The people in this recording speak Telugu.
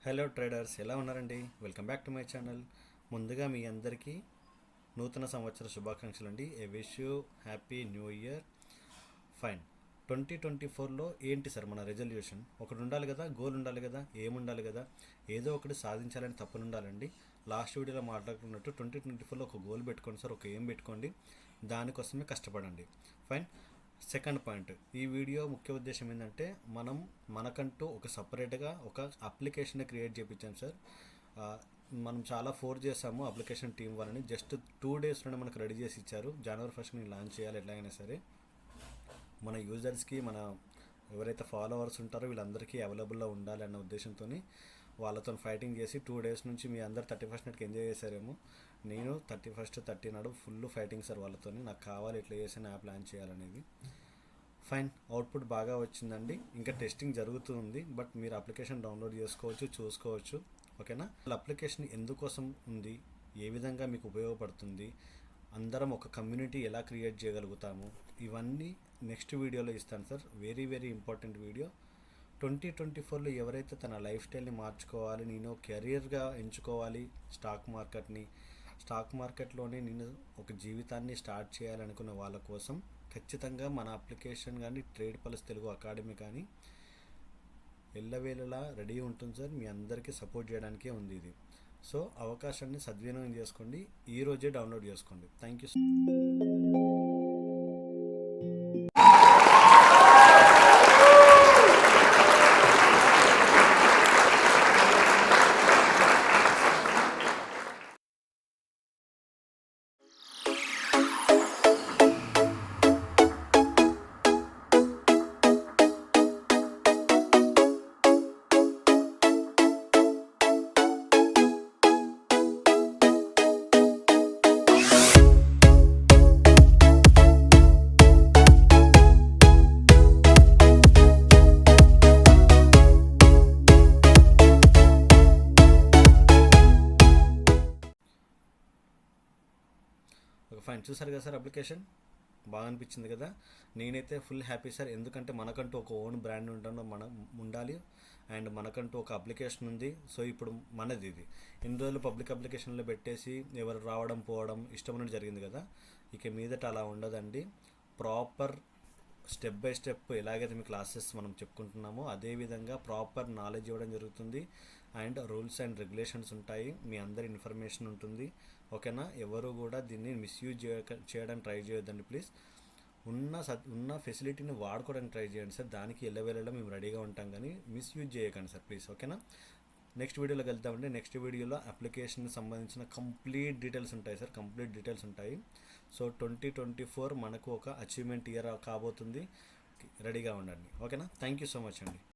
హలో ట్రేడర్స్, ఎలా ఉన్నారండి? Welcome back to my channel. ముందుగా మీ అందరికీ నూతన సంవత్సర శుభాకాంక్షలు అండి. A wish you happy new year. Fine. 2024లో ఏంటి సార్ మన రెజల్యూషన్? ఒకటి ఉండాలి కదా, గోల్ ఉండాలి కదా, ఏముండాలి కదా, ఏదో ఒకటి సాధించాలని తప్పని ఉండాలండి. లాస్ట్ వీడియోలో మాట్లాడుకున్నట్టు 2024లో ఒక గోల్ పెట్టుకోండి సార్, ఒక ఏం పెట్టుకోండి, దానికోసమే కష్టపడండి. ఫైన్. సెకండ్ పాయింట్, ఈ వీడియో ముఖ్య ఉద్దేశం ఏంటంటే మనకంటూ ఒక సపరేట్గా ఒక అప్లికేషన్ క్రియేట్ చేయించాం సార్. మనం చాలా ఫోర్స్ చేసాము అప్లికేషన్ టీం వాళ్ళని. జస్ట్ 2 డేస్లోనే మనకు రెడీ చేసి ఇచ్చారు. జనవరి 1st లాంచ్ చేయాలి ఎట్లాగైనా సరే. మన యూజర్స్కి, మన ఎవరైతే ఫాలోవర్స్ ఉంటారో వీళ్ళందరికీ అవైలబుల్లో ఉండాలి అన్న ఉద్దేశంతో వాళ్ళతో ఫైటింగ్ చేసి 2 డేస్ నుంచి మీ అందరు 31st నాటికి ఎంజాయ్ చేశారేమో. నేను 31st 30 నాడు ఫుల్ ఫైటింగ్ సార్ వాళ్ళతో. నాకు కావాలి ఇట్లా చేసి యాప్ లాంచ్ చేయాలనేది. ఫైన్. అవుట్పుట్ బాగా వచ్చిందండి. ఇంకా టెస్టింగ్ జరుగుతుంది, బట్ మీరు అప్లికేషన్ డౌన్లోడ్ చేసుకోవచ్చు, చూసుకోవచ్చు. ఓకేనా? అప్లికేషన్ ఎందుకోసం ఉంది, ఏ విధంగా మీకు ఉపయోగపడుతుంది, అందరం ఒక కమ్యూనిటీ ఎలా క్రియేట్ చేయగలుగుతాము, ఇవన్నీ నెక్స్ట్ వీడియోలో ఇస్తాను sir. Very very important video. 2024లో ఎవరైతే తన లైఫ్ స్టైల్ని మార్చుకోవాలి, నేను కెరియర్గా ఎంచుకోవాలి స్టాక్ మార్కెట్లోనే నేను ఒక జీవితాన్ని స్టార్ట్ చేయాలనుకున్న వాళ్ళ కోసం ఖచ్చితంగా మన అప్లికేషన్ కానీ ట్రేడ్ పల్స్ తెలుగు అకాడమీ కానీ ఎల్లవేళలా రెడీ ఉంటుంది సార్. మీ అందరికీ సపోర్ట్ చేయడానికే ఉంది ఇది. సో అవకాశాన్ని సద్వినియోగం చేసుకోండి. ఈరోజే డౌన్లోడ్ చేసుకోండి. Thank you. ఫైన్. చూసారు కదా సార్, అప్లికేషన్ బాగా అనిపించింది కదా. నేనైతే ఫుల్ హ్యాపీ సార్. ఎందుకంటే మనకంటూ ఒక ఓన్ బ్రాండ్ ఉండాలి అండ్ మనకంటూ ఒక అప్లికేషన్ ఉంది. సో ఇప్పుడు మనది ఇది. ఎన్ని రోజులు పబ్లిక్ అప్లికేషన్లో పెట్టేసి ఎవరు రావడం పోవడం ఇష్టం అనేది జరిగింది కదా. ఇక మీదట అలా ఉండదండి. ప్రాపర్ స్టెప్ బై స్టెప్ ఎలాగైతే మీ క్లాసెస్ మనం చెప్పుకుంటున్నామో అదేవిధంగా ప్రాపర్ నాలెడ్జ్ ఇవ్వడం జరుగుతుంది. అండ్ రూల్స్ అండ్ రెగ్యులేషన్స్ ఉంటాయి, మీ అందరి ఇన్ఫర్మేషన్ ఉంటుంది. ఓకేనా? ఎవరు కూడా దీన్ని మిస్యూజ్ చేయడానికి ట్రై చేయొద్దండి ప్లీజ్. ఉన్న ఫెసిలిటీని వాడుకోవడానికి ట్రై చేయండి సార్. దానికి ఎల్లవేళలా మేము రెడీగా ఉంటాం, కానీ మిస్యూజ్ చేయకండి సార్ ప్లీజ్. ఓకేనా? నెక్స్ట్ వీడియోలోకి వెళ్తామండి. నెక్స్ట్ వీడియోలో అప్లికేషన్కి సంబంధించిన కంప్లీట్ డీటెయిల్స్ ఉంటాయి సార్. సో 2024 మనకు ఒక అచీవ్మెంట్ ఇయర్ కాబోతుంది. రెడీగా ఉండండి. ఓకేనా? థ్యాంక్ యూ సో మచ్ అండి.